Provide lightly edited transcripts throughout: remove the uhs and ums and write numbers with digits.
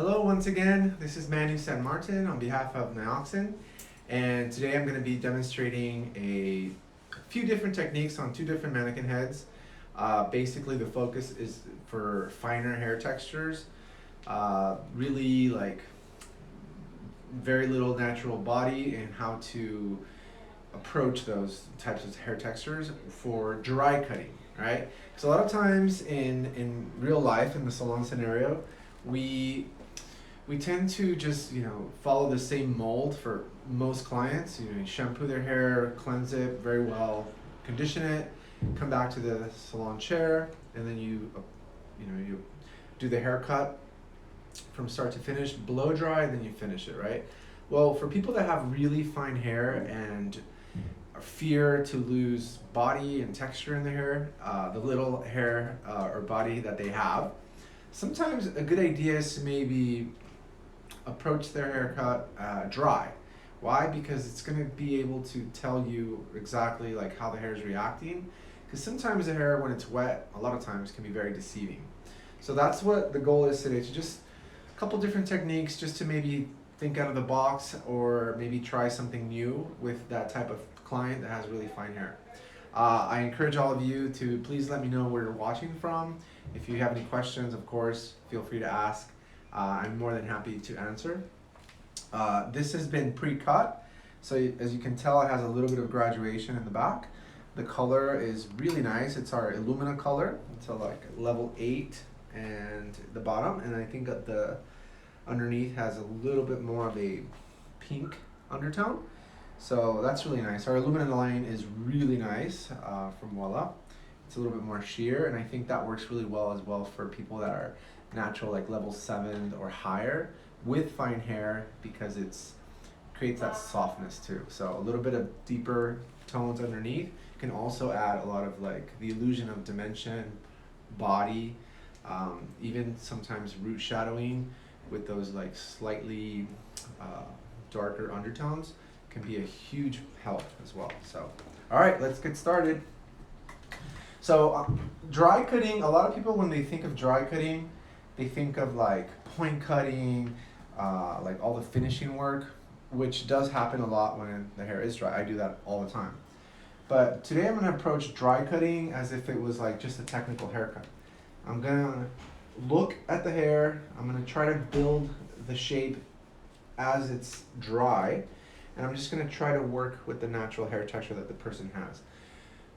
Hello once again, this is Manu San Martin on behalf of Nioxin, and today I'm going to be demonstrating a few different techniques on two different mannequin heads. Basically the focus is for finer hair textures, really like very little natural body, and how to approach those types of hair textures for dry cutting, right? Because a lot of times in real life, in the salon scenario, we we tend to just follow the same mold for most clients. You shampoo their hair, cleanse it very well, condition it, come back to the salon chair, and then you do the haircut from start to finish, blow dry, and then you finish it, right? Well, for people that have really fine hair and fear to lose body and texture in the hair, the little hair or body that they have, sometimes a good idea is to maybe approach their haircut dry. Why? Because it's going to be able to tell you exactly like how the hair is reacting. Because sometimes the hair, when it's wet, a lot of times can be very deceiving. So that's what the goal is today, to just a couple different techniques just to maybe think out of the box, or maybe try something new with that type of client that has really fine hair. I encourage all of you to please let me know where you're watching from. If you have any questions, of course, feel free to ask. I'm more than happy to answer. This has been pre-cut, so as you can tell, it has a little bit of graduation in the back. The color is really nice. It's our Illumina color. It's a like level 8 and the bottom, and I think that the underneath has a little bit more of a pink undertone. So that's really nice. Our Illumina line is really nice from Wella. It's a little bit more sheer, and I think that works really well as well for people that are natural, like level 7 or higher with fine hair, because it's creates that softness too. So a little bit of deeper tones underneath can also add a lot of like the illusion of dimension, body, even sometimes root shadowing with those like slightly darker undertones can be a huge help as well. So all right, let's get started. So dry cutting, a lot of people when they think of dry cutting, they think of like point cutting, like all the finishing work, which does happen a lot when the hair is dry. I do that all the time. But today I'm going to approach dry cutting as if it was like just a technical haircut. I'm going to look at the hair, I'm going to try to build the shape as it's dry, and I'm just going to try to work with the natural hair texture that the person has.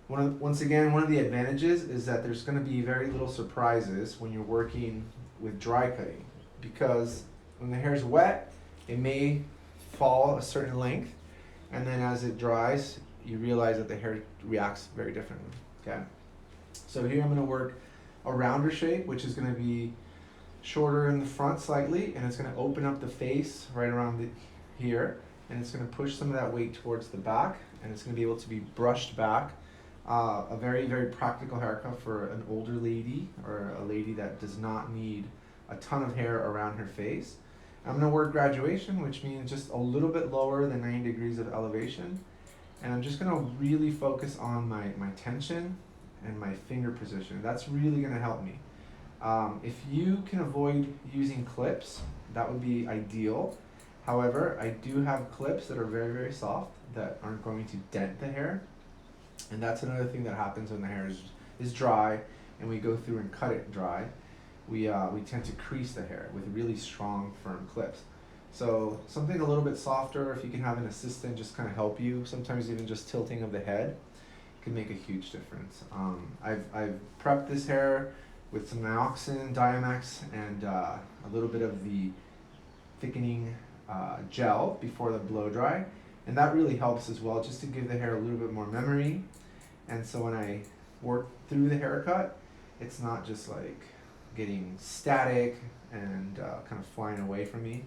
Once again, one of the advantages is that there's going to be very little surprises when you're working with dry cutting, because when the hair is wet, it may fall a certain length, and then as it dries, you realize that the hair reacts very differently. Okay, so here I'm going to work a rounder shape, which is going to be shorter in the front slightly, and it's going to open up the face right around here, and it's going to push some of that weight towards the back, and it's going to be able to be brushed back. A very, very practical haircut for an older lady or a lady that does not need a ton of hair around her face. I'm going to work graduation, which means just a little bit lower than 90 degrees of elevation. And I'm just going to really focus on my tension and my finger position. That's really going to help me. If you can avoid using clips, that would be ideal. However, I do have clips that are very, very soft that aren't going to dent the hair. And that's another thing that happens when the hair is dry and we go through and cut it dry. We tend to crease the hair with really strong, firm clips. So something a little bit softer, if you can have an assistant just kind of help you, sometimes even just tilting of the head can make a huge difference. I've prepped this hair with some Nioxin, Diamex, and a little bit of the thickening gel before the blow dry. And that really helps as well, just to give the hair a little bit more memory. And so when I work through the haircut, it's not just like getting static and kind of flying away from me.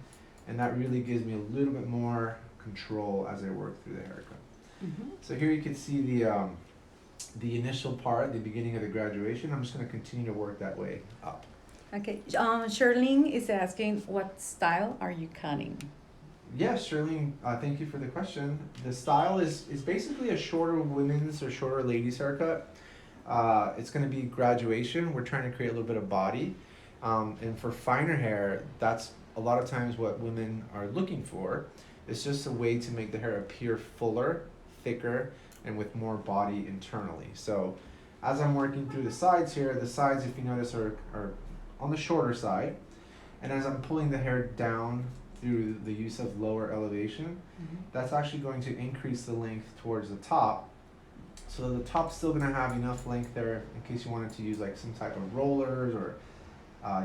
And that really gives me a little bit more control as I work through the haircut. Mm-hmm. So here you can see the initial part, the beginning of the graduation. I'm just going to continue to work that way up. Okay, Charlene is asking, what style are you cutting? Yes, Shirlene, thank you for the question. The style is basically a shorter women's or shorter ladies haircut. It's going to be graduation. We're trying to create a little bit of body. And for finer hair, that's a lot of times what women are looking for is just a way to make the hair appear fuller, thicker, and with more body internally. So as I'm working through the sides here, the sides, if you notice, are on the shorter side. And as I'm pulling the hair down through the use of lower elevation, that's actually going to increase the length towards the top. So the top's still gonna have enough length there in case you wanted to use like some type of rollers or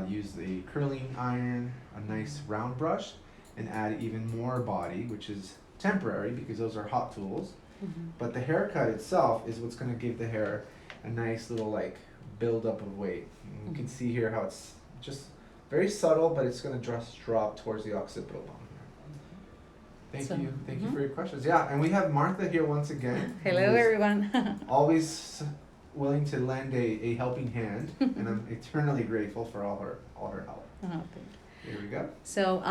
use the curling iron, a nice round brush, and add even more body, which is temporary because those are hot tools. But the haircut itself is what's gonna give the hair a nice little like build up of weight. And you can see here how it's just very subtle, but it's gonna just drop towards the occipital bone here. Thank you for your questions. Yeah, and we have Martha here once again. Hello, everyone. Always willing to lend a helping hand, and I'm eternally grateful for all her help. Oh, thank you. Here we go. So,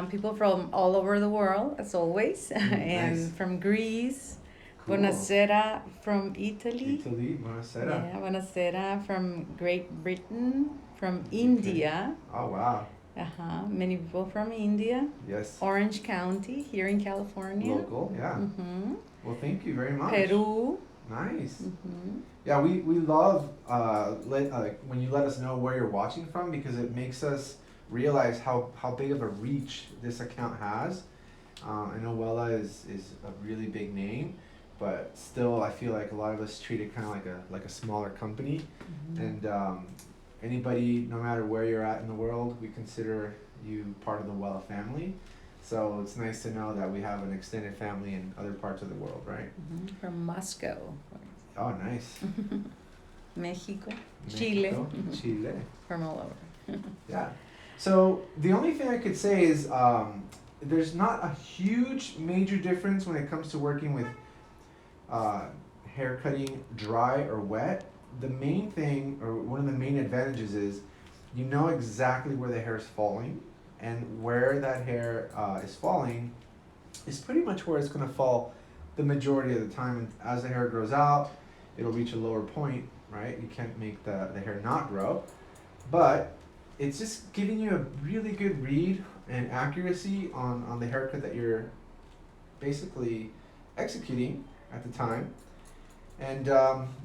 people from all over the world, as always, and Nice. from Greece, Cool. Buonasera from Italy. Italy, buonasera. Yeah, buonasera from Great Britain, from India. Oh wow. Many people from India. Yes. Orange County here in California. Local, yeah. Well, thank you very much. Peru. Nice. Yeah, we love when you let us know where you're watching from, because it makes us realize how big of a reach this account has. I know Wella is a really big name, but still I feel like a lot of us treat it kind of like a smaller company. And anybody, no matter where you're at in the world, we consider you part of the Wella family. So it's nice to know that we have an extended family in other parts of the world, right? From Moscow. Oh, nice. Mexico. Mexico, Chile. From all over. Yeah. So the only thing I could say is there's not a huge major difference when it comes to working with hair cutting dry or wet. The main thing, or one of the main advantages, is you know exactly where the hair is falling, and where that hair is falling is pretty much where it's going to fall the majority of the time. And as the hair grows out, it'll reach a lower point, right? You can't make the hair not grow, but it's just giving you a really good read and accuracy on the haircut that you're basically executing at the time. And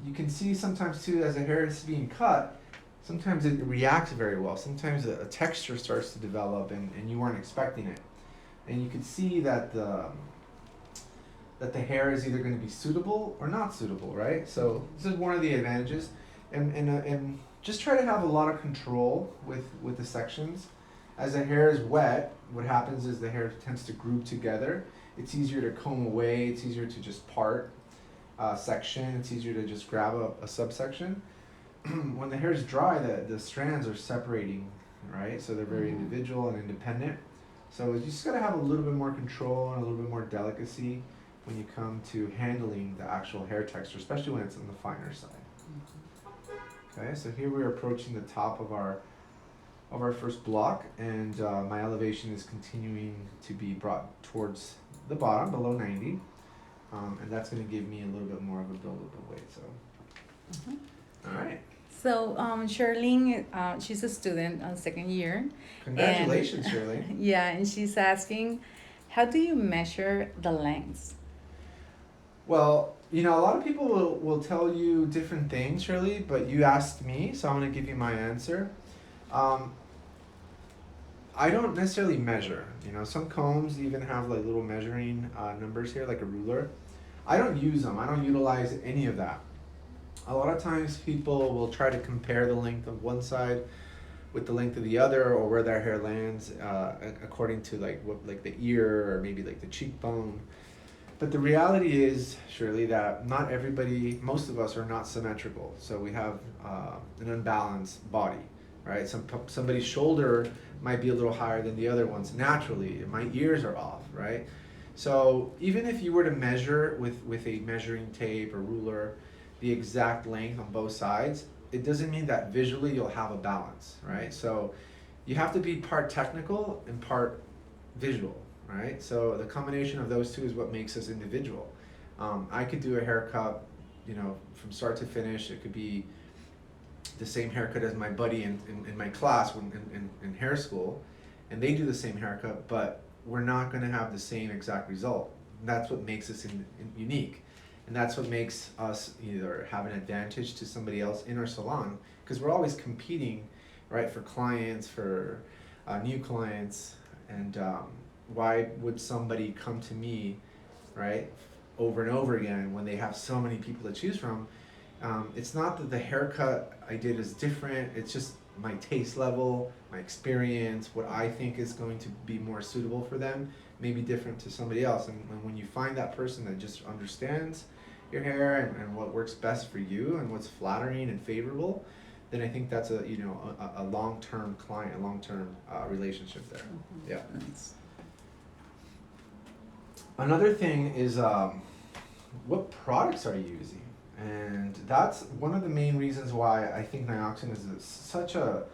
you can see sometimes too, as the hair is being cut, sometimes it reacts very well. Sometimes a texture starts to develop and you weren't expecting it. And you can see that the hair is either going to be suitable or not suitable, right? So this is one of the advantages. And just try to have a lot of control with the sections. As the hair is wet, what happens is the hair tends to group together. It's easier to comb away. It's easier to just part section. It's easier to just grab a subsection. When the hair is dry, the strands are separating, right? So they're very individual and independent. So you just gotta have a little bit more control and a little bit more delicacy when you come to handling the actual hair texture, especially when it's on the finer side. Okay, so here we're approaching the top of our first block, and my elevation is continuing to be brought towards the bottom, below 90. And that's going to give me a little bit more of a buildup of weight. So, all right. So, Charlene, she's a student on second year. Congratulations, Shirley. Yeah, and she's asking, how do you measure the lengths? Well, a lot of people will tell you different things, Shirley, but you asked me, so I'm going to give you my answer. I don't necessarily measure. Some combs even have like little measuring numbers here, like a ruler. I don't use them. I don't utilize any of that. A lot of times people will try to compare the length of one side with the length of the other, or where their hair lands according to like the ear or maybe like the cheekbone. But the reality is, Shirley, that not everybody, most of us are not symmetrical. So we have an unbalanced body, right? Somebody's shoulder might be a little higher than the other ones naturally. My ears are off, right? So even if you were to measure with a measuring tape or ruler the exact length on both sides, it doesn't mean that visually you'll have a balance, right? So you have to be part technical and part visual, right? So the combination of those two is what makes us individual. I could do a haircut, from start to finish. It could be the same haircut as my buddy in my class in hair school, and they do the same haircut, but we're not going to have the same exact result. That's what makes us unique, and that's what makes us either have an advantage to somebody else in our salon, because we're always competing, right, for clients, for new clients, and why would somebody come to me, right, over and over again when they have so many people to choose from? It's not that the haircut I did is different, it's just my taste level, my experience, what I think is going to be more suitable for them may be different to somebody else. And when you find that person that just understands your hair and what works best for you and what's flattering and favorable, then I think that's a long-term client, a long-term relationship there. Mhm. Yeah. Nice. Another thing is what products are you using? And that's one of the main reasons why I think Nioxin is such a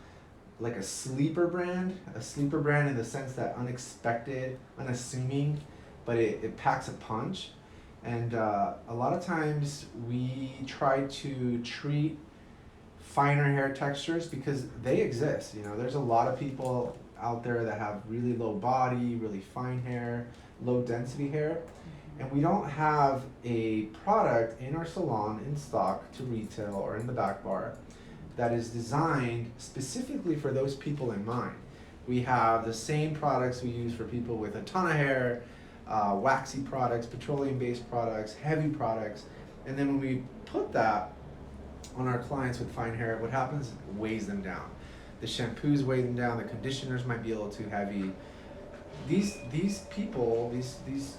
sleeper brand in the sense that unexpected, unassuming, but it packs a punch. And a lot of times we try to treat finer hair textures because they exist. There's a lot of people out there that have really low body, really fine hair, low density hair. And we don't have a product in our salon in stock to retail or in the back bar that is designed specifically for those people in mind. We have the same products we use for people with a ton of hair, waxy products, petroleum-based products, heavy products, and then when we put that on our clients with fine hair, what happens? It weighs them down. The shampoos weigh them down, the conditioners might be a little too heavy. These people, these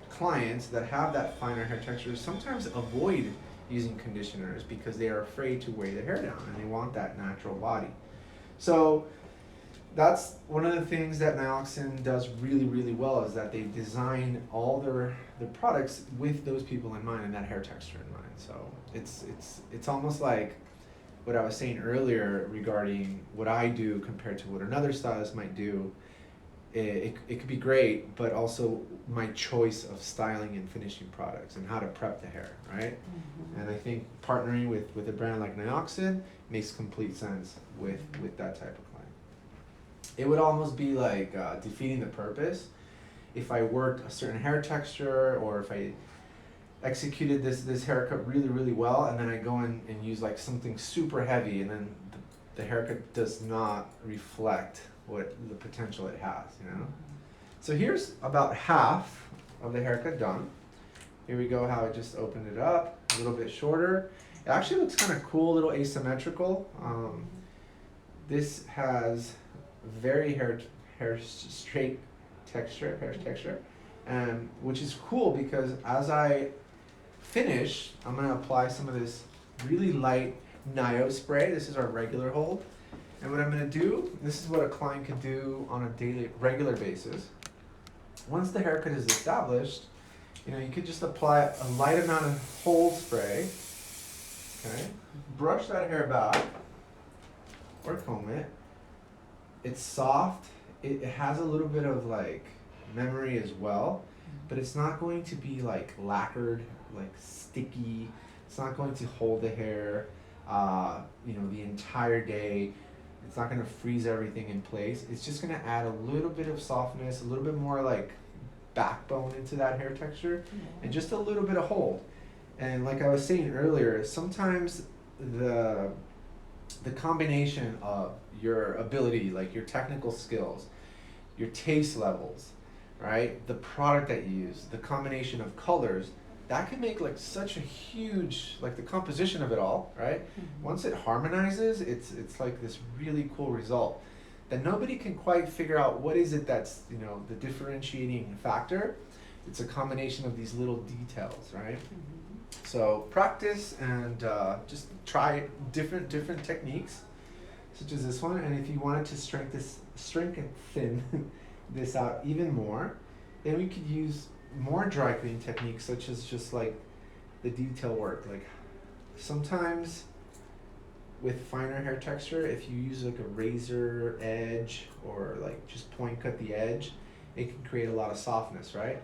clients that have that finer hair texture sometimes avoid using conditioners because they are afraid to weigh their hair down and they want that natural body. So that's one of the things that Nioxin does really, really well, is that they design all their products with those people in mind and that hair texture in mind. So it's almost like what I was saying earlier regarding what I do compared to what another stylist might do. It could be great, but also my choice of styling and finishing products and how to prep the hair, right? Mhm. And I think partnering with a brand like Nioxin makes complete sense with that type of client. It would almost be like defeating the purpose if I worked a certain hair texture, or if I executed this haircut really, really well, and then I go in and use like something super heavy, and then the haircut does not reflect what the potential it has, So here's about half of the haircut done. Here we go, how I just opened it up, a little bit shorter. It actually looks kind of cool, a little asymmetrical. This has very hair straight texture, which is cool because as I finish, I'm gonna apply some of this really light Nio spray. This is our regular hold. And what I'm going to do, this is what a client could do on a regular basis. Once the haircut is established, you could just apply a light amount of hold spray, okay? Brush that hair back, or comb it. It's soft. It has a little bit of like memory as well, but it's not going to be like lacquered, like sticky. It's not going to hold the hair, the entire day. It's not going to freeze everything in place. It's just going to add a little bit of softness, a little bit more like backbone into that hair texture, and just a little bit of hold. And like I was saying earlier, sometimes the combination of your ability, like your technical skills, your taste levels, right? The product that you use, the combination of colors, that can make like such a huge, like the composition of it all, right? Mhm. Once it harmonizes, it's like this really cool result that nobody can quite figure out what is it that's, the differentiating factor. It's a combination of these little details, right? Mhm. So practice and just try different techniques, such as this one. And if you wanted to strengthen this out even more, then we could use more dry cleaning techniques, such as just like the detail work. Like sometimes with finer hair texture, if you use like a razor edge or like just point cut the edge, it can create a lot of softness, right?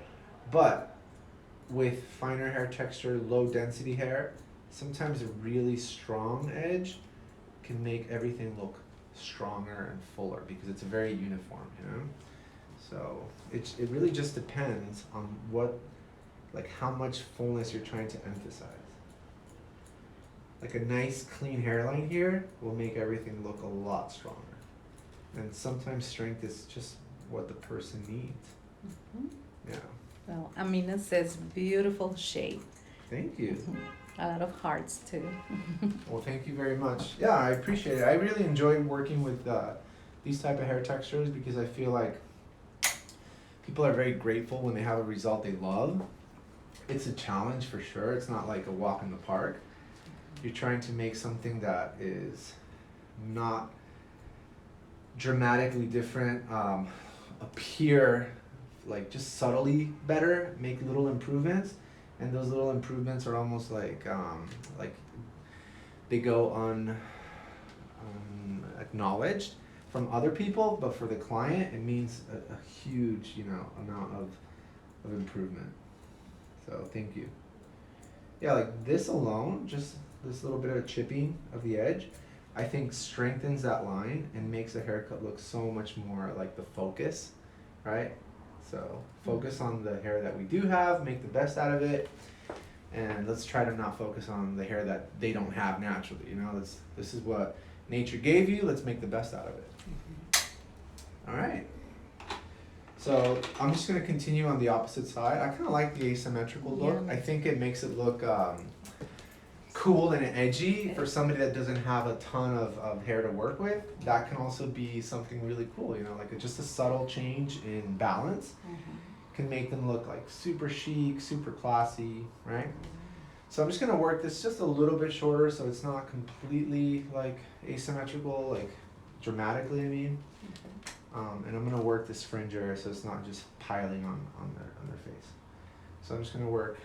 But with finer hair texture, low density hair, sometimes a really strong edge can make everything look stronger and fuller because it's very uniform, you know? So it really just depends on what, like how much fullness you're trying to emphasize. Like a nice clean hairline here will make everything look a lot stronger. And sometimes strength is just what the person needs. Mhm. Yeah. Well, Amina says beautiful shape. Thank you. A lot of hearts too. Well, thank you very much. Yeah, I appreciate it. I really enjoy working with these type of hair textures because I feel like people are very grateful when they have a result they love. It's a challenge for sure. It's not like a walk in the park. You're trying to make something that is not dramatically different, appear like just subtly better, make little improvements, and those little improvements are almost like they go acknowledged from other people, but for the client it means a huge, you know, amount of improvement. So thank you. Yeah, like this alone, just this little bit of chipping of the edge, I think strengthens that line and makes the haircut look so much more like the focus, right? So focus on the hair that we do have, make the best out of it, and let's try to not focus on the hair that they don't have naturally. You know, this is what nature gave you. Let's make the best out of it. All right. So I'm just gonna continue on the opposite side. I kind of like the asymmetrical look. Yeah. I think it makes it look cool and edgy for somebody that doesn't have a ton of hair to work with. That can also be something really cool, you know, like just a subtle change in balance can make them look like super chic, super classy, right? So I'm just gonna work this just a little bit shorter so it's not completely like asymmetrical, like dramatically, I mean. And I'm gonna work this fringe area so it's not just piling on their face. So I'm just gonna work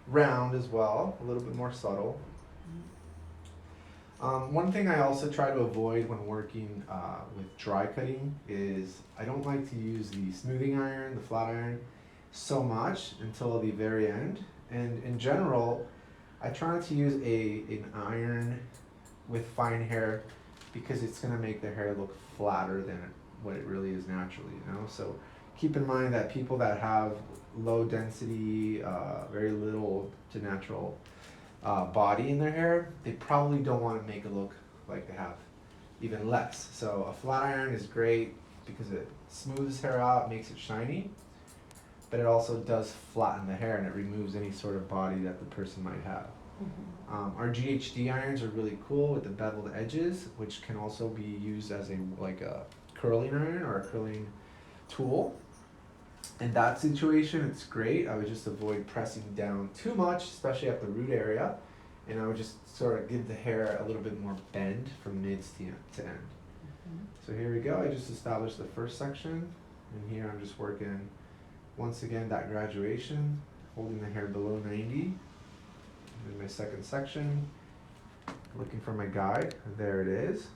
round as well, a little bit more subtle. One thing I also try to avoid when working with dry cutting is I don't like to use the smoothing iron, the flat iron, so much until the very end. And in general, I try not to use an iron with fine hair because it's gonna make the hair look flatter than what it really is naturally, you know? So keep in mind that people that have low density, very little to natural body in their hair, they probably don't want to make it look like they have even less. So a flat iron is great because it smooths hair out, makes it shiny, but it also does flatten the hair and it removes any sort of body that the person might have. Our GHD irons are really cool with the beveled edges, which can also be used as a curling iron or a curling tool. In that situation, it's great. I would just avoid pressing down too much, especially at the root area, and I would just sort of give the hair a little bit more bend from mids to end. So here we go. I just established the first section, and here I'm just working, once again, that graduation, holding the hair below 90. In my second section, looking for my guide. There it is.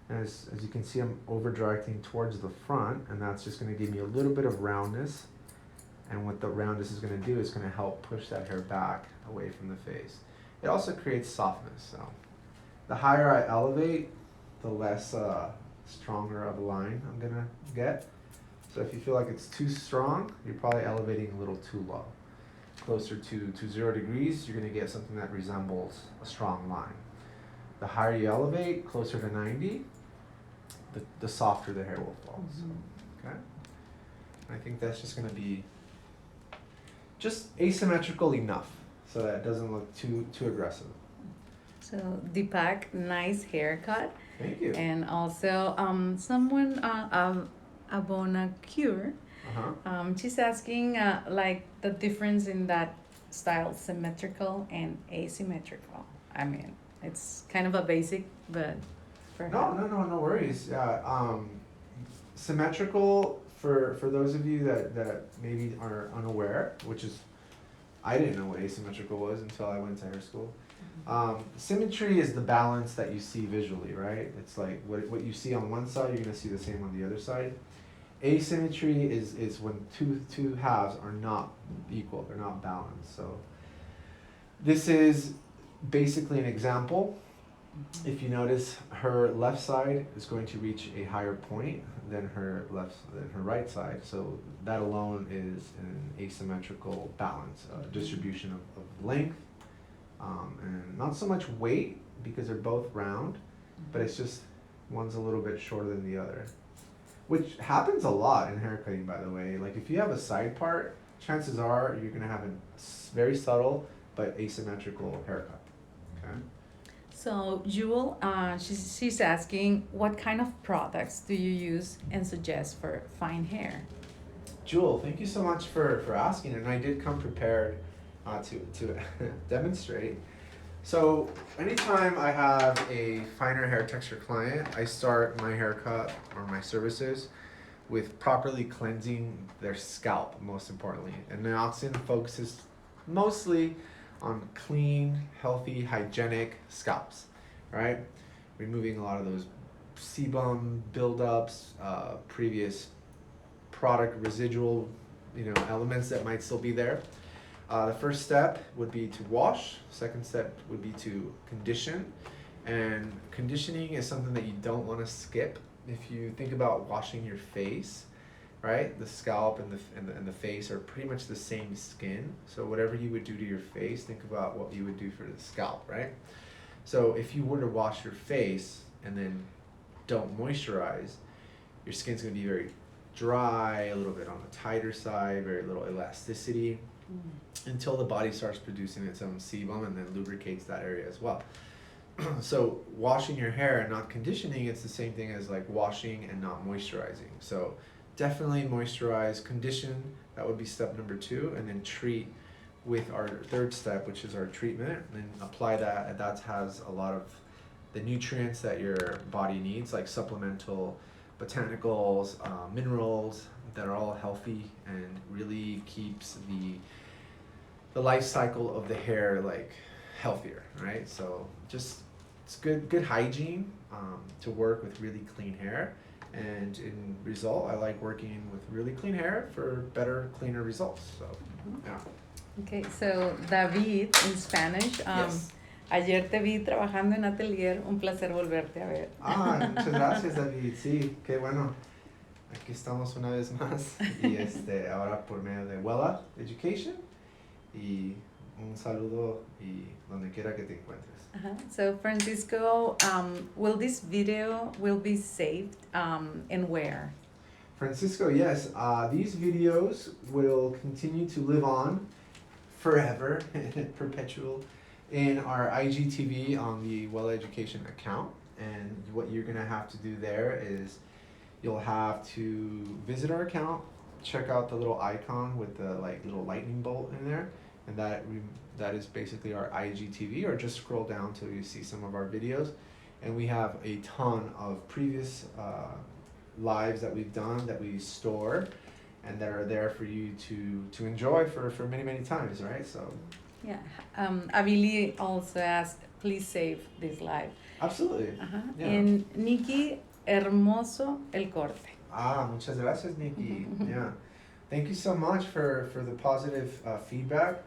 As you can see, I'm over directing towards the front, and that's just going to give me a little bit of roundness. And what the roundness is going to do is going to help push that hair back away from the face. It also creates softness. So the higher I elevate, the less stronger of a line I'm going to get. So if you feel like it's too strong, you're probably elevating a little too low. Closer to 0 degrees, you're going to get something that resembles a strong line. The higher you elevate, closer to 90, the softer the hair will fall. So, okay? I think that's just going to be just asymmetrical enough so that it doesn't look too aggressive. So Deepak, nice haircut. Thank you. And also someone Abona Cure. She's asking like the difference in that style, symmetrical and asymmetrical. I mean, it's kind of a basic, but for No worries. Yeah, symmetrical for those of you that maybe are unaware, which is I didn't know what asymmetrical was until I went to hair school. Symmetry is the balance that you see visually, right? It's like what you see on one side, you're gonna see the same on the other side. Asymmetry is when two halves are not equal, they're not balanced. So this is basically an example. If you notice, her left side is going to reach a higher point than her right side. So that alone is an asymmetrical balance, distribution of length, and not so much weight because they're both round, but it's just one's a little bit shorter than the other, which happens a lot in haircutting, by the way. Like if you have a side part, chances are you're gonna have a very subtle but asymmetrical haircut. Okay. So Jewel, she's asking, what kind of products do you use and suggest for fine hair? Jewel, thank you so much for asking, and I did come prepared to demonstrate. So anytime I have a finer hair texture client, I start my haircut or my services with properly cleansing their scalp, most importantly. And Nioxin focuses mostly on clean, healthy, hygienic scalps, right? Removing a lot of those sebum buildups, previous product residual, elements that might still be there. The first step would be to wash. Second step would be to condition. And conditioning is something that you don't want to skip. If you think about washing your face, right? The scalp and the face are pretty much the same skin. So whatever you would do to your face, think about what you would do for the scalp, right? So if you were to wash your face and then don't moisturize, your skin's going to be very dry, a little bit on the tighter side, very little elasticity, until the body starts producing its own sebum and then lubricates that area as well. So washing your hair and not conditioning, it's the same thing as like washing and not moisturizing. So definitely moisturize, condition, that would be step number 2, and then treat with our third step, which is our treatment, and then apply that, and that has a lot of the nutrients that your body needs, like supplemental botanicals, minerals that are all healthy and really keeps the life cycle of the hair like healthier, right? So just it's good hygiene to work with really clean hair, and in result I like working with really clean hair for better, cleaner results. So yeah. Okay, so David in Spanish. Yes. Ayer te vi trabajando en atelier, un placer volverte a ver. Muchas gracias, David. Sí, qué bueno. Aquí estamos una vez más y ahora por medio de Wella Education, y un saludo y donde quiera que te encuentres. So Francisco, will this video be saved and where? Francisco, yes, these videos will continue to live on forever, perpetual, in our IGTV on the Wella Education account. And what you're gonna have to do there is you'll have to visit our account, check out the little icon with the little lightning bolt in there, and that is basically our IGTV, or just scroll down till you see some of our videos. And we have a ton of previous lives that we've done that we store and that are there for you to enjoy for many times, right? So yeah, Abili also asked, please save this live. Absolutely. Yeah. And Nikki, hermoso el corte. Muchas gracias, Nikki. Yeah, thank you so much for the positive feedback.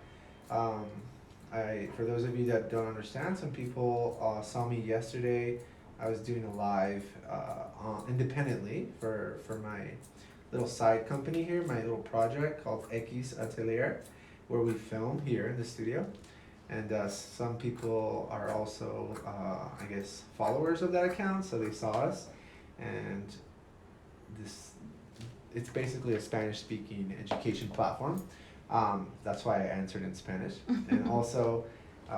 For those of you that don't understand, some people saw me yesterday. I was doing a live independently for my little side company here, my little project called X Atelier, where we film here in the studio. And some people are also, I guess, followers of that account, so they saw us. And it's basically a Spanish-speaking education platform. That's why I answered in Spanish. And also,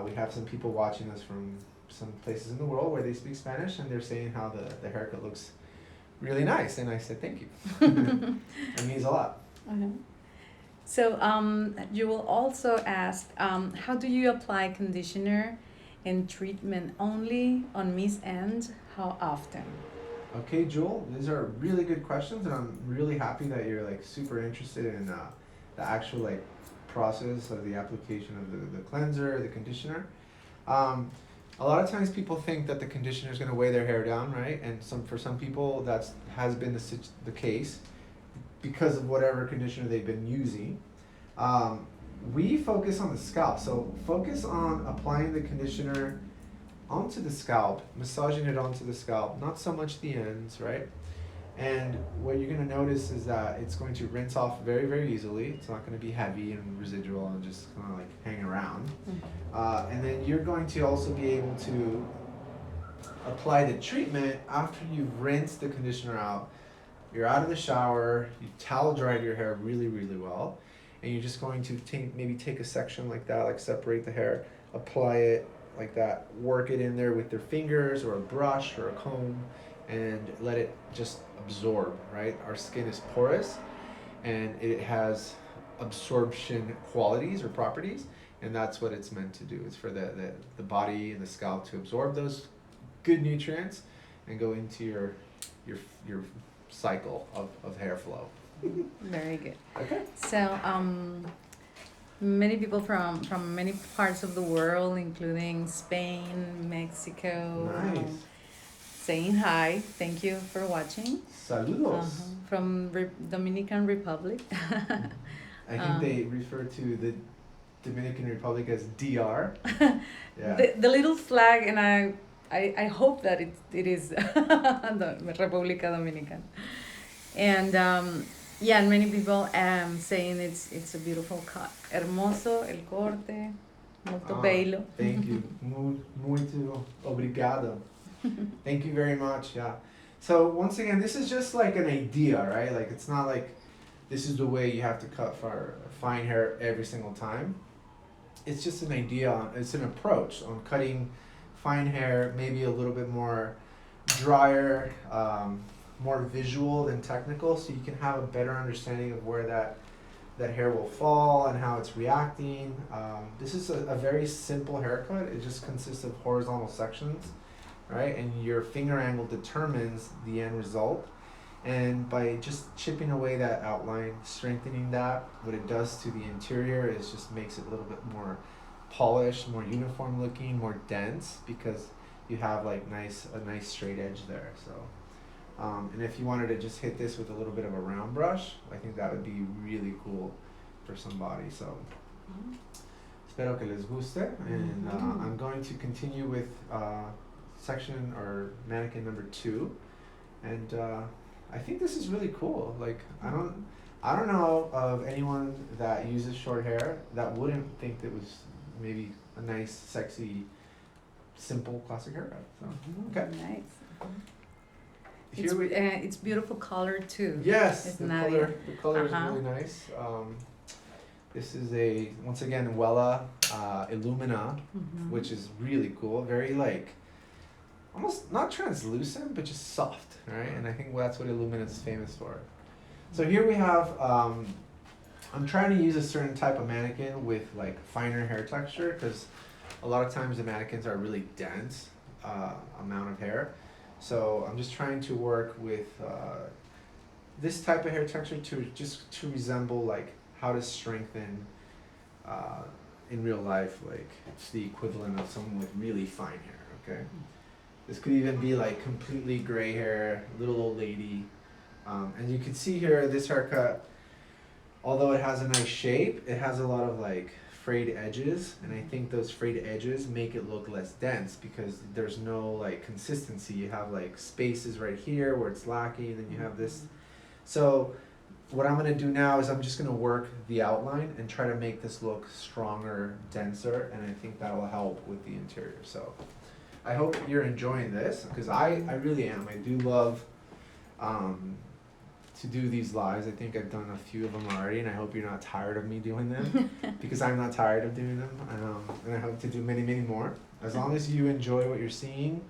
we have some people watching us from some places in the world where they speak Spanish, and they're saying how the haircut looks really nice. And I said, thank you. It means a lot. So you will also ask, how do you apply conditioner and treatment only on Miss End? How often? Okay, Jewel, these are really good questions, and I'm really happy that you're super interested in the actual process of the application of the cleanser, the conditioner. A lot of times people think that the conditioner is going to weigh their hair down, right? And for some people that has been the case because of whatever conditioner they've been using. We focus on the scalp, so focus on applying the conditioner onto the scalp, massaging it onto the scalp, not so much the ends, right? And what you're going to notice is that it's going to rinse off very, very easily. It's not going to be heavy and residual and just kind of like hang around. And then you're going to also be able to apply the treatment after you've rinsed the conditioner out. You're out of the shower, you towel dried your hair really, really well, and you're just going to maybe take a section like that, like separate the hair, apply it like that, work it in there with your fingers or a brush or a comb, and let it just absorb, right? Our skin is porous and it has absorption qualities or properties, and that's what it's meant to do. It's for the body and the scalp to absorb those good nutrients and go into your cycle of hair flow. Very good. Okay. So, many people from many parts of the world, including Spain, Mexico, Nice. saying hi. Thank you for watching. Saludos. From Dominican Republic. I think they refer to the Dominican Republic as DR. Yeah. The little flag, and I hope that it is the República Dominicana. And yeah, and many people saying it's a beautiful cut. Hermoso el corte, molto bello. Thank you. Muito obrigado. Thank you very much. Yeah. So once again, this is just like an idea, right? Like it's not like this is the way you have to cut for fine hair every single time. It's just an idea. It's an approach on cutting fine hair, maybe a little bit more drier, more visual than technical, so you can have a better understanding of where that hair will fall and how it's reacting. This is a very simple haircut. It just consists of horizontal sections, right? And your finger angle determines the end result. And by just chipping away that outline, strengthening that, what it does to the interior is just makes it a little bit more polished, more uniform looking, more dense, because you have like a nice straight edge there. So, and if you wanted to just hit this with a little bit of a round brush, I think that would be really cool for somebody. So, espero que les guste, and I'm going to continue with section or mannequin number 2, and I think this is really cool. Like I don't know of anyone that uses short hair that wouldn't think that was maybe a nice, sexy, simple classic haircut. So okay. Nice. Here It's beautiful color too. Yes, It's the Nadia. color is really nice. This is once again Wella Illumina, which is really cool. Very like almost not translucent, but just soft, right? And I think that's what Illumina is famous for. So here we have, I'm trying to use a certain type of mannequin with like finer hair texture, because a lot of times the mannequins are really dense amount of hair. So I'm just trying to work with this type of hair texture to resemble like how to strengthen in real life, like it's the equivalent of someone with really fine hair, okay? This could even be like completely gray hair, little old lady. And you can see here, this haircut, although it has a nice shape, it has a lot of like frayed edges, and I think those frayed edges make it look less dense because there's no like consistency. You have like spaces right here where it's lacking, and then you have this. So what I'm gonna do now is I'm just gonna work the outline and try to make this look stronger, denser, and I think that'll help with the interior. So I hope you're enjoying this, because I really am. I do love to do these lives. I think I've done a few of them already, and I hope you're not tired of me doing them, because I'm not tired of doing them, and I hope to do many, many more. As long as you enjoy what you're seeing,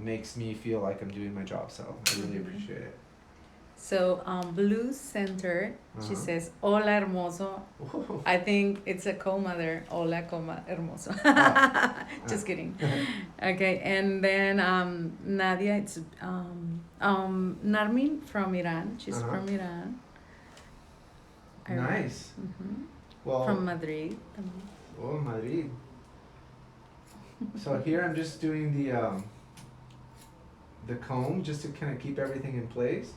makes me feel like I'm doing my job, so I really appreciate it. So Blue Center, she says, hola hermoso. Ooh. I think it's a comma there, hola comma hermoso. Just kidding. Okay, and then Nadia, it's Narmin from Iran. She's from Iran. Nice. Well, from Madrid. Oh, Madrid. So here I'm just doing the comb just to kind of keep everything in place.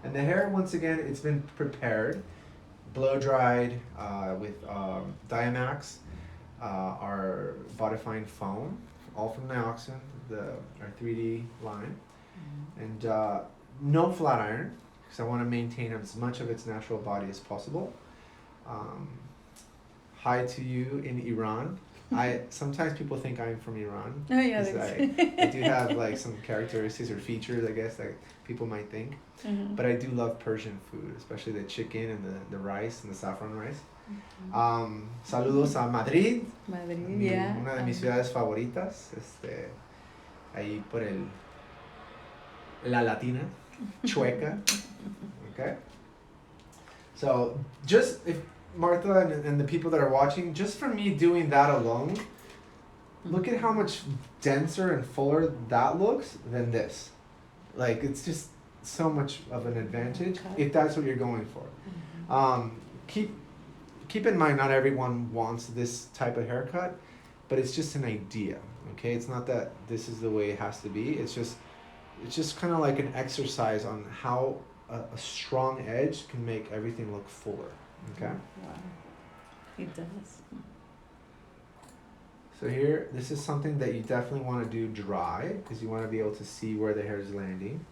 And the hair, once again, it's been prepared, blow dried with Diamax, our bodifying foam all from Nioxin, our 3D line. And no flat iron, because I want to maintain as much of its natural body as possible. Hi to you in Iran. Sometimes people think I'm from Iran. Oh yeah, 'Cause I do have like some characteristics or features, I guess, that people might think. But I do love Persian food, especially the chicken and the rice and the saffron rice. Saludos a Madrid, Madrid, yeah. una de mis ciudades favoritas, ahí por la Latina, Chueca. Okay. So just if Martha and the people that are watching, just from me doing that alone, look at how much denser and fuller that looks than this. Like, it's just so much of an advantage if that's what you're going for. Keep in mind, not everyone wants this type of haircut, but it's just an idea. Okay, it's not that this is the way it has to be. It's just kind of like an exercise on how a strong edge can make everything look fuller. Okay. Wow. It does. So here, this is something that you definitely want to do dry, because you want to be able to see where the hair is landing.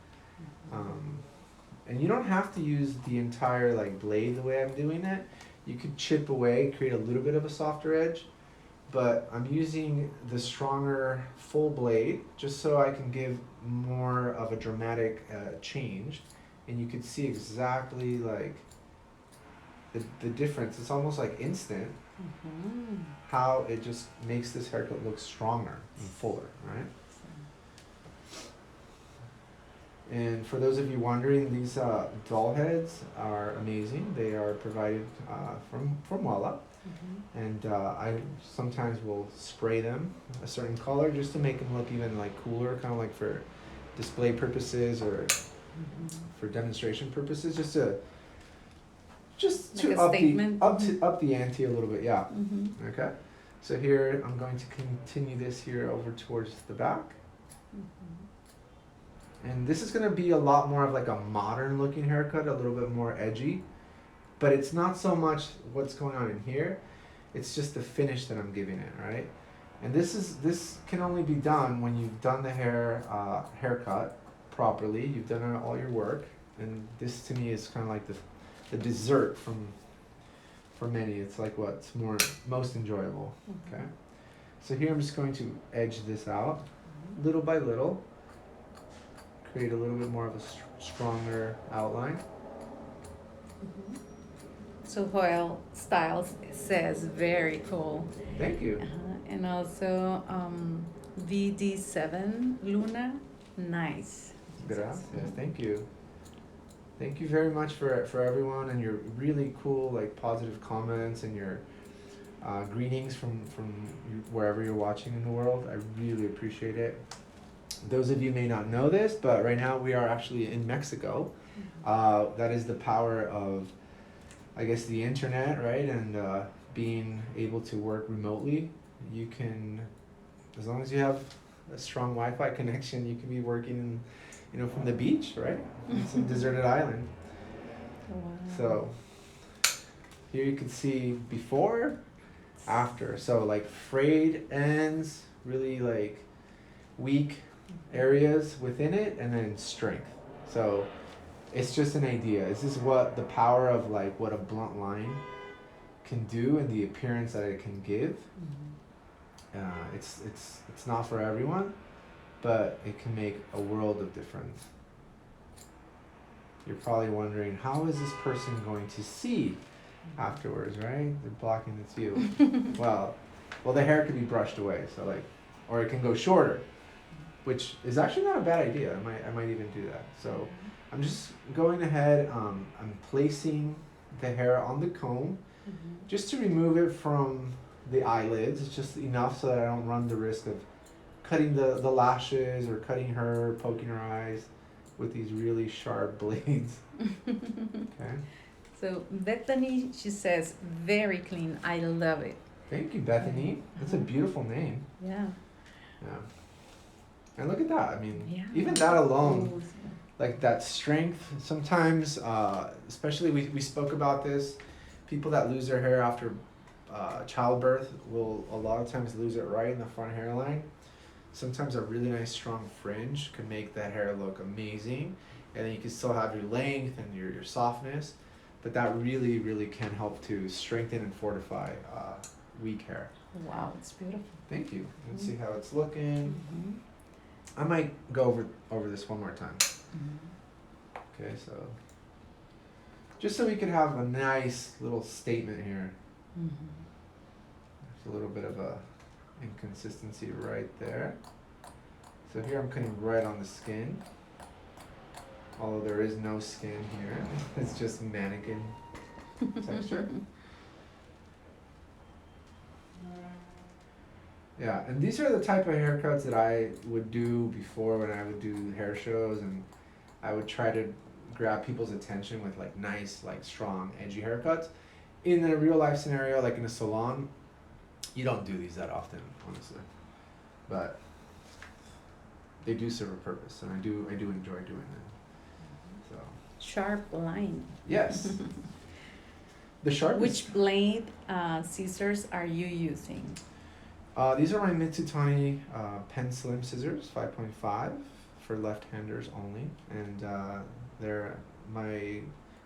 And you don't have to use the entire like blade the way I'm doing it. You could chip away, create a little bit of a softer edge, but I'm using the stronger full blade just so I can give more of a dramatic change, and you can see exactly like the difference. It's almost like instant how it just makes this haircut look stronger and fuller, right? And for those of you wondering, these doll heads are amazing. They are provided from Wella. And I sometimes will spray them a certain color just to make them look even like cooler, kind of like for display purposes or for demonstration purposes, just to up the ante a little bit, yeah. Okay. So here I'm going to continue this here over towards the back. And this is going to be a lot more of like a modern looking haircut, a little bit more edgy. But it's not so much what's going on in here. It's just the finish that I'm giving it, right? And this can only be done when you've done the haircut properly. You've done all your work. And this to me is kind of like the dessert for many. It's like what's most enjoyable. Okay. So here I'm just going to edge this out little by little. Create a little bit more of a stronger outline. So Joel Styles says very cool. Thank you. And also VD7 Luna, nice. Gracias. Thank you. Thank you very much for everyone and your really cool like positive comments and your greetings from wherever you're watching in the world. I really appreciate it. Those of you may not know this, but right now we are actually in Mexico. That is the power of, I guess, the internet, right? And being able to work remotely. You can, as long as you have a strong Wi-Fi connection, you can be working, from the beach, right? On some deserted island. Wow. So here you can see before, after. So like frayed ends, really like weak areas within it, and then strength. So it's just an idea. This is what the power of like what a blunt line can do and the appearance that it can give. It's not for everyone, but it can make a world of difference. You're probably wondering, how is this person going to see afterwards, right? They're blocking its view. well, the hair could be brushed away, so like, or it can go shorter, which is actually not a bad idea. I might even do that. So I'm just going ahead, I'm placing the hair on the comb just to remove it from the eyelids. It's just enough so that I don't run the risk of cutting the lashes or cutting her, poking her eyes with these really sharp blades. Okay. So Bethany, she says, very clean. I love it. Thank you, Bethany. That's a beautiful name. Yeah. Yeah. And look at that. I mean, even that alone, like that strength, sometimes, especially we spoke about this, people that lose their hair after childbirth will a lot of times lose it right in the front hairline. Sometimes a really nice strong fringe can make that hair look amazing, and then you can still have your length and your softness, but that really, really can help to strengthen and fortify weak hair. Wow, it's beautiful. Thank you. Let's see how it's looking. Mm-hmm. I might go over this one more time. Mm-hmm. Okay, so just so we could have a nice little statement here. Mm-hmm. There's a little bit of a inconsistency right there. So here I'm cutting right on the skin, although there is no skin here. It's just mannequin texture. Yeah, and these are the type of haircuts that I would do before when I would do hair shows, and I would try to grab people's attention with like nice, like strong, edgy haircuts. In a real life scenario, like in a salon, you don't do these that often, honestly, but they do serve a purpose, and I do enjoy doing them. So Sharp line. yes, the sharp. Which blade scissors are you using? These are my Mitsutani Pen Slim scissors, 5.5 for left-handers only, and they're my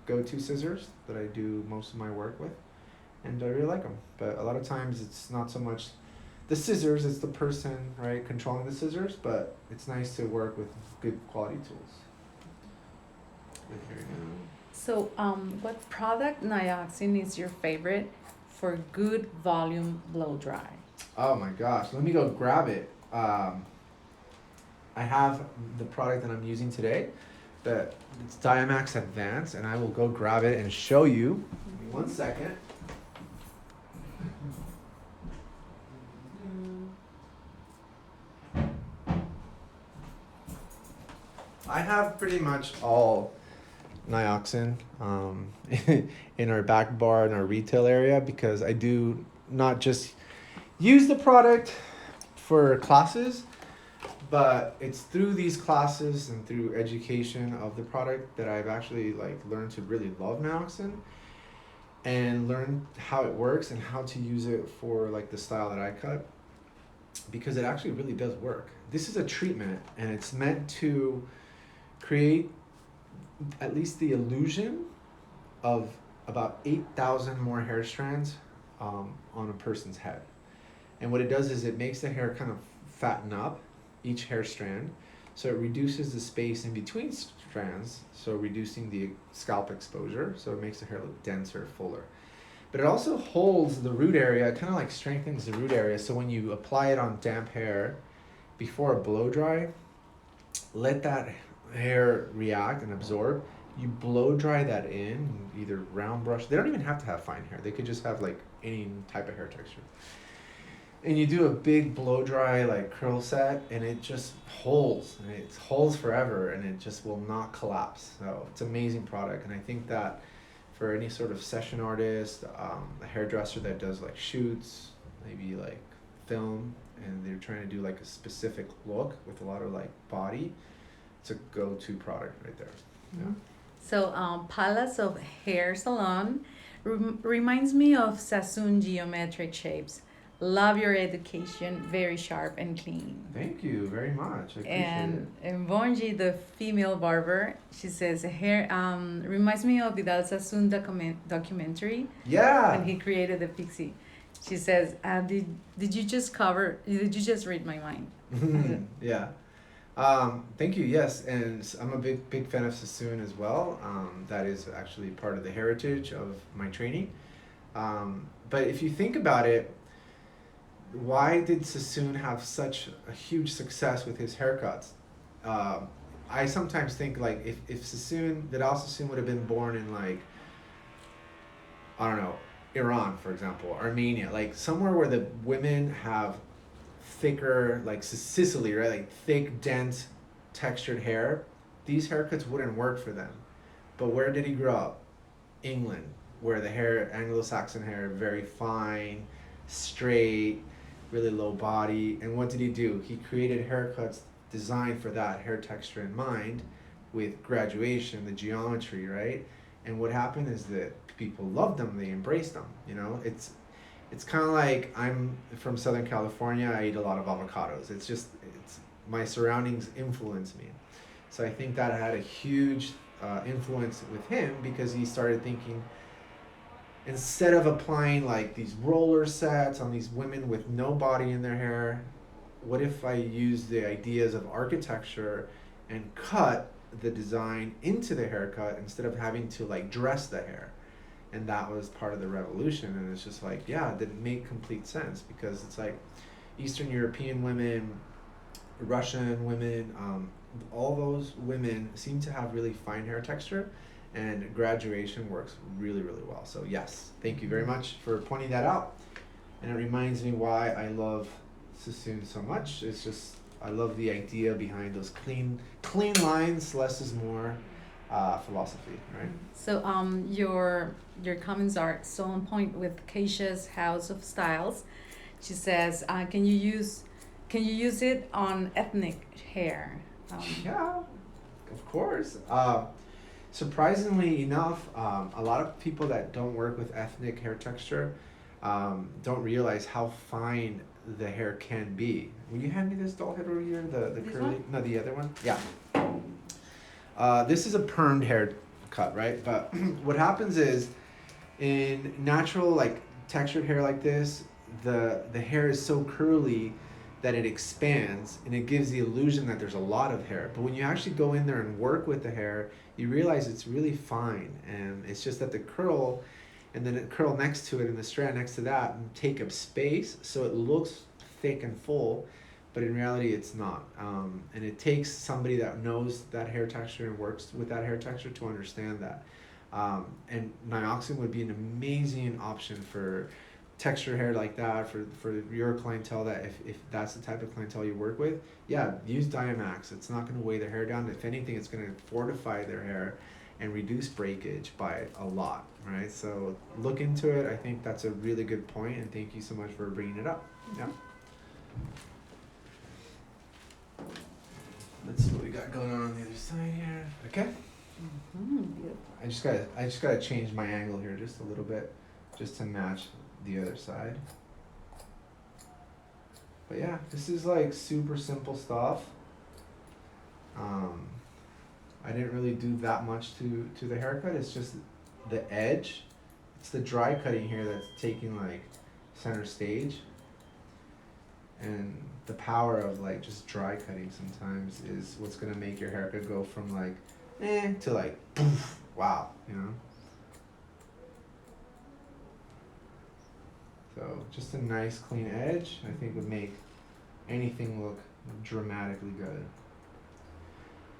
go-to scissors that I do most of my work with, and I really like them. But a lot of times it's not so much the scissors, it's the person, right, controlling the scissors, but it's nice to work with good quality tools. But here we go. So, what product Nioxin is your favorite for good volume blow dry? Oh my gosh, let me go grab it. I have the product that I'm using today. It's Diamax Advance, and I will go grab it and show you. Give me 1 second. I have pretty much all Nioxin in our back bar in our retail area, because I do not just use the product for classes, but it's through these classes and through education of the product that I've actually like learned to really love Nioxin and learn how it works and how to use it for like the style that I cut, because it actually really does work. This is a treatment, and it's meant to create at least the illusion of about 8,000 more hair strands on a person's head. And what it does is it makes the hair kind of fatten up each hair strand, so it reduces the space in between strands, so reducing the scalp exposure, so it makes the hair look denser, fuller. But it also holds the root area, kind of like strengthens the root area, so when you apply it on damp hair before a blow dry, let that hair react and absorb. You blow dry that in, either round brush. They don't even have to have fine hair. They could just have like any type of hair texture. And you do a big blow dry like curl set, and it just holds, and it holds forever, and it just will not collapse. So it's an amazing product, and I think that for any sort of session artist, a hairdresser that does like shoots, maybe like film, and they're trying to do like a specific look with a lot of like body, it's a go-to product right there. Yeah. So, Palace of Hair Salon reminds me of Sassoon geometric shapes. Love your education, very sharp and clean. Thank you very much. I appreciate it. And Vonji, the female barber, she says hair reminds me of Vidal Sassoon documentary. Yeah. When he created the pixie. She says, did you just read my mind? Yeah. Thank you. Yes, and I'm a big fan of Sassoon as well. That is actually part of the heritage of my training. But if you think about it, why did Sassoon have such a huge success with his haircuts? I sometimes think like if Vidal Sassoon would have been born in like, I don't know, Iran, for example, Armenia, like somewhere where the women have thicker, like Sicily, right? Like thick, dense, textured hair, these haircuts wouldn't work for them. But where did he grow up? England, where the hair, Anglo-Saxon hair, very fine, straight, really low body. And what did he do? He created haircuts designed for that hair texture in mind, with graduation, the geometry, right? And what happened is that people loved them, they embraced them, you know? it's kind of like I'm from Southern California. I eat a lot of avocados. It's my surroundings influence me. So I think that had a huge influence with him because he started thinking instead of applying like these roller sets on these women with no body in their hair, what if I use the ideas of architecture and cut the design into the haircut instead of having to like dress the hair? And that was part of the revolution. And it's just like, yeah, it didn't make complete sense because it's like Eastern European women, Russian women, all those women seem to have really fine hair texture, and graduation works really, really well. So yes, thank you very much for pointing that out. And it reminds me why I love Sassoon so much. It's just, I love the idea behind those clean lines, less is more philosophy, right? So your comments are so on point with Keisha's House of Styles. She says, can you use it on ethnic hair? Yeah, of course. Surprisingly enough, a lot of people that don't work with ethnic hair texture don't realize how fine the hair can be. Will you hand me this doll head over here? The This curly? one? No, the other one? Yeah. This is a permed hair cut, right? But what happens is in natural, like textured hair like this, the hair is so curly that it expands and it gives the illusion that there's a lot of hair. But when you actually go in there and work with the hair, you realize it's really fine. And it's just that the curl and then the curl next to it and the strand next to that take up space, so it looks thick and full, but in reality it's not. And it takes somebody that knows that hair texture and works with that hair texture to understand that. And nioxin would be an amazing option for texture hair like that, for your clientele, that if that's the type of clientele you work with, yeah, use Diamax. It's not going to weigh their hair down. If anything, it's going to fortify their hair and reduce breakage by a lot, right? So look into it. I think that's a really good point, and thank you so much for bringing it up. Yeah. Let's see what we got going on the other side here. Okay. I just gotta change my angle here just a little bit, just to match the other side. But yeah, this is like super simple stuff. I didn't really do that much to the haircut. It's just the edge. It's the dry cutting here that's taking like center stage. And the power of like just dry cutting sometimes is what's gonna make your haircut go from like to like poof, wow, you know? So just a nice clean edge, I think, would make anything look dramatically good.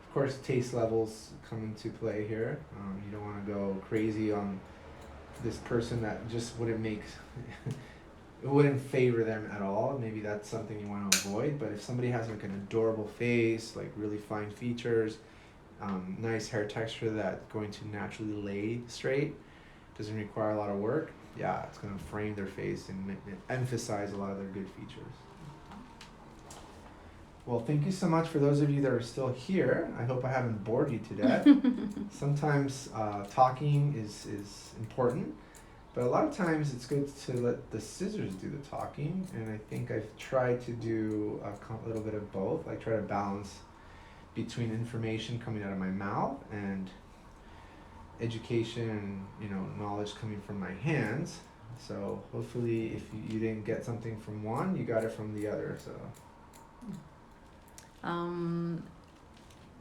Of course, taste levels come into play here. You don't want to go crazy on this person that just wouldn't make, it wouldn't favor them at all. Maybe that's something you want to avoid. But if somebody has like an adorable face, like really fine features, nice hair texture that's going to naturally lay straight, doesn't require a lot of work, yeah, it's going to frame their face and emphasize a lot of their good features. Well, thank you so much for those of you that are still here. I hope I haven't bored you to death. Sometimes talking is important, but a lot of times it's good to let the scissors do the talking, and I think I've tried to do a little bit of both. I try to balance between information coming out of my mouth and education and, you know, knowledge coming from my hands. So hopefully if you didn't get something from one, you got it from the other. So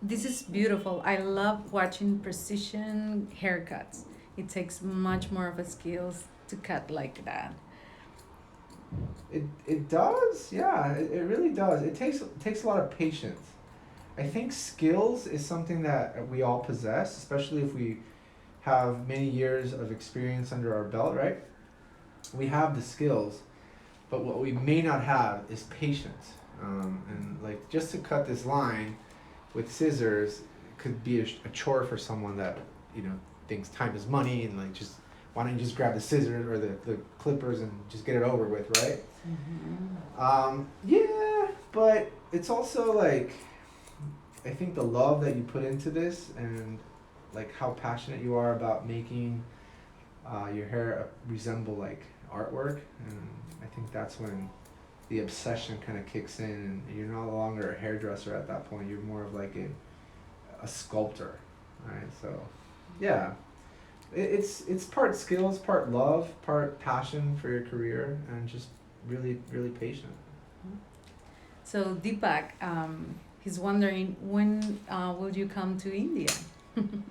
this is beautiful. I love watching precision haircuts. It takes much more of a skills to cut like that. it does, yeah, it really does. It takes a lot of patience. I think skills is something that we all possess, especially if we have many years of experience under our belt, right? We have the skills, but what we may not have is patience. And like just to cut this line with scissors could be a chore for someone that, you know, thinks time is money and like just why don't you just grab the scissors or the clippers and just get it over with, right? Yeah, but it's also like, I think the love that you put into this and like how passionate you are about making your hair resemble like artwork, and I think that's when the obsession kind of kicks in, and you're no longer a hairdresser at that point. You're more of like a sculptor, right? So, yeah, it's part skills, part love, part passion for your career, and just really, really patient. So Deepak, he's wondering when will you come to India?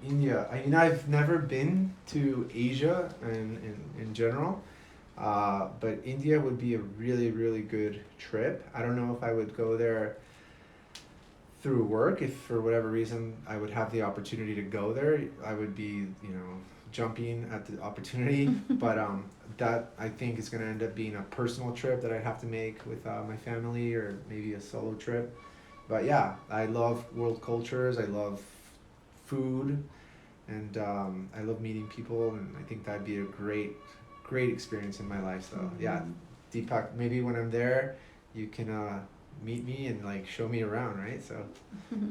India. I've never been to Asia in general, but India would be a really, really good trip. I don't know if I would go there through work. If for whatever reason I would have the opportunity to go there, I would be, jumping at the opportunity. But that I think is going to end up being a personal trip that I'd have to make with my family, or maybe a solo trip. But yeah, I love world cultures. I love food, and I love meeting people, and I think that'd be a great experience in my life. So yeah, Deepak, maybe when I'm there, you can meet me and like show me around, right? So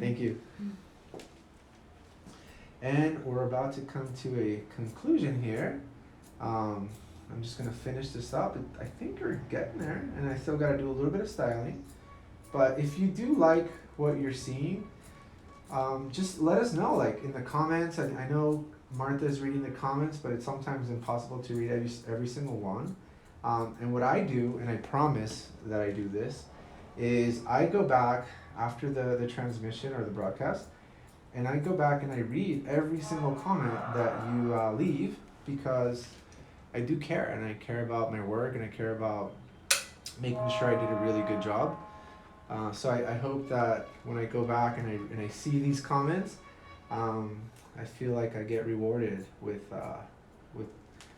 thank you. And we're about to come to a conclusion here. I'm just gonna finish this up. I think we're getting there, and I still gotta do a little bit of styling. But if you do like what you're seeing, just let us know, like in the comments. I know Martha's reading the comments, but it's sometimes impossible to read every single one. And what I do, and I promise that I do this, is I go back after the transmission or the broadcast, and I go back and I read every single comment that you leave, because I do care, and I care about my work, and I care about making sure I did a really good job. So I hope that when I go back and I see these comments, I feel like I get rewarded with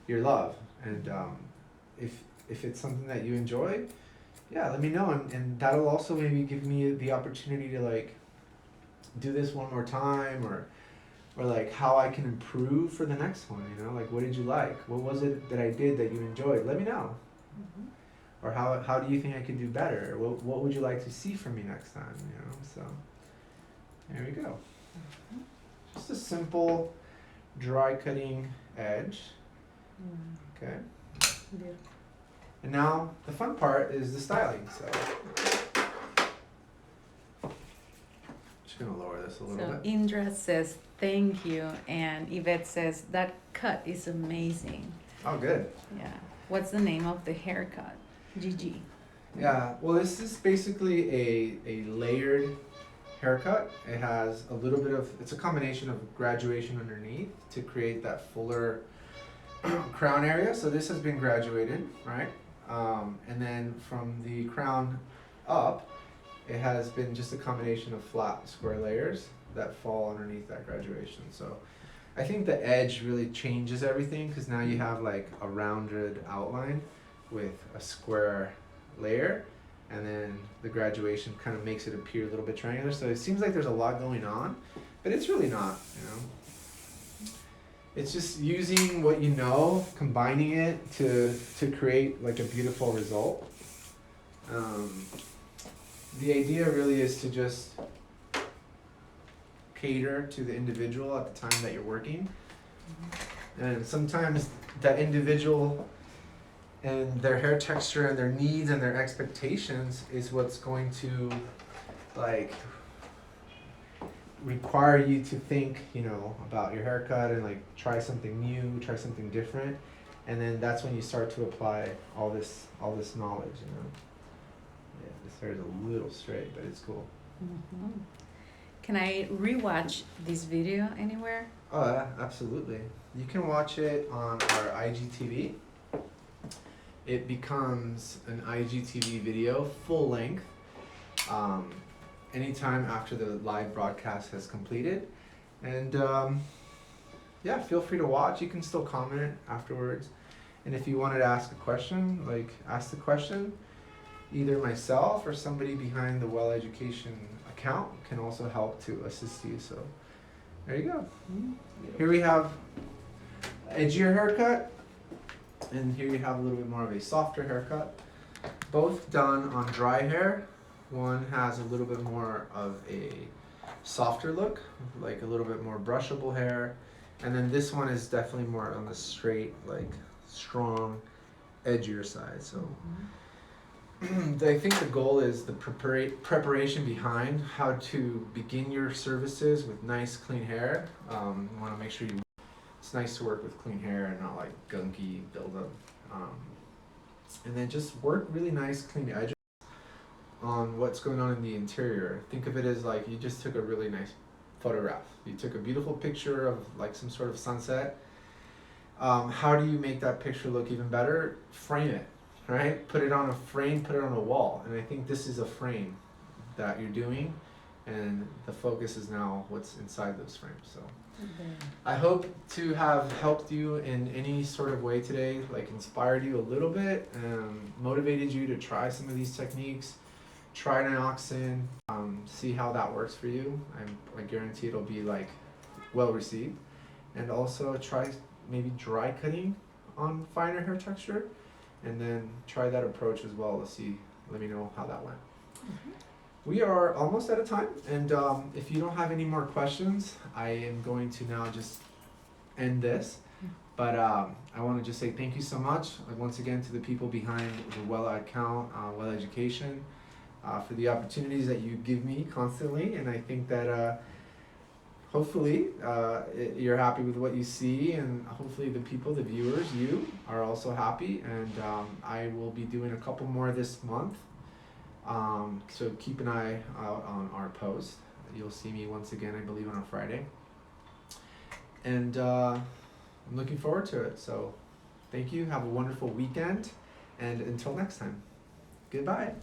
your love. And if it's something that you enjoy, yeah, let me know, and that'll also maybe give me the opportunity to like do this one more time, or like how I can improve for the next one. Like, what did you like? What was it that I did that you enjoyed? Let me know. Mm-hmm. Or how do you think I could do better? What would you like to see from me next time? So there we go. Mm-hmm. Just a simple dry cutting edge. Okay. Yeah. And now the fun part is the styling. So just gonna lower this a little bit. So Indra says thank you, and Yvette says that cut is amazing. Oh, good. Yeah. What's the name of the haircut? Gigi. Yeah, well, this is basically a layered haircut. It has a little bit of, it's a combination of graduation underneath to create that fuller crown area. So this has been graduated, right? And then from the crown up, it has been just a combination of flat square layers that fall underneath that graduation. So I think the edge really changes everything, because now you have like a rounded outline with a square layer, and then the graduation kind of makes it appear a little bit triangular. So it seems like there's a lot going on, but it's really not, It's just using what you know, combining it to create like a beautiful result. The idea really is to just cater to the individual at the time that you're working. And sometimes that individual and their hair texture and their needs and their expectations is what's going to like require you to think, about your haircut and like try something new, try something different, and then that's when you start to apply all this knowledge. Yeah, this hair is a little straight, but it's cool. Mm-hmm. Can I rewatch this video anywhere? Oh yeah, absolutely. You can watch it on our IGTV. It becomes an IGTV video, full length, anytime after the live broadcast has completed. And yeah, feel free to watch. You can still comment afterwards. And if you wanted to ask a question, ask the question. Either myself or somebody behind the Wella Education account can also help to assist you. So there you go. Here we have edgier haircut, and here you have a little bit more of a softer haircut. Both done on dry hair. One has a little bit more of a softer look, like a little bit more brushable hair. And then this one is definitely more on the straight, like strong edgier side. So I think the goal is the preparation behind how to begin your services with nice, clean hair. You want to make sure it's nice to work with clean hair and not like gunky buildup. And then just work really nice, clean edges on what's going on in the interior. Think of it as like you just took a really nice photograph. You took a beautiful picture of like some sort of sunset. How do you make that picture look even better? Frame it, right? Put it on a frame, put it on a wall. And I think this is a frame that you're doing, and the focus is now what's inside those frames. So I hope to have helped you in any sort of way today, like inspired you a little bit, motivated you to try some of these techniques, try nioxin, see how that works for you. I guarantee it'll be like well received. And also try maybe dry cutting on finer hair texture, and then try that approach as well to see, let me know how that went. We are almost out of time, and if you don't have any more questions, I am going to now just end this. But I want to just say thank you so much once again to the people behind the Wella account, Wella Education, for the opportunities that you give me constantly. And I think that hopefully you're happy with what you see, and hopefully the people, the viewers, you are also happy. And I will be doing a couple more this month. So keep an eye out on our post. You'll see me once again, I believe, on a Friday. And I'm looking forward to it. So thank you. Have a wonderful weekend. And until next time, goodbye.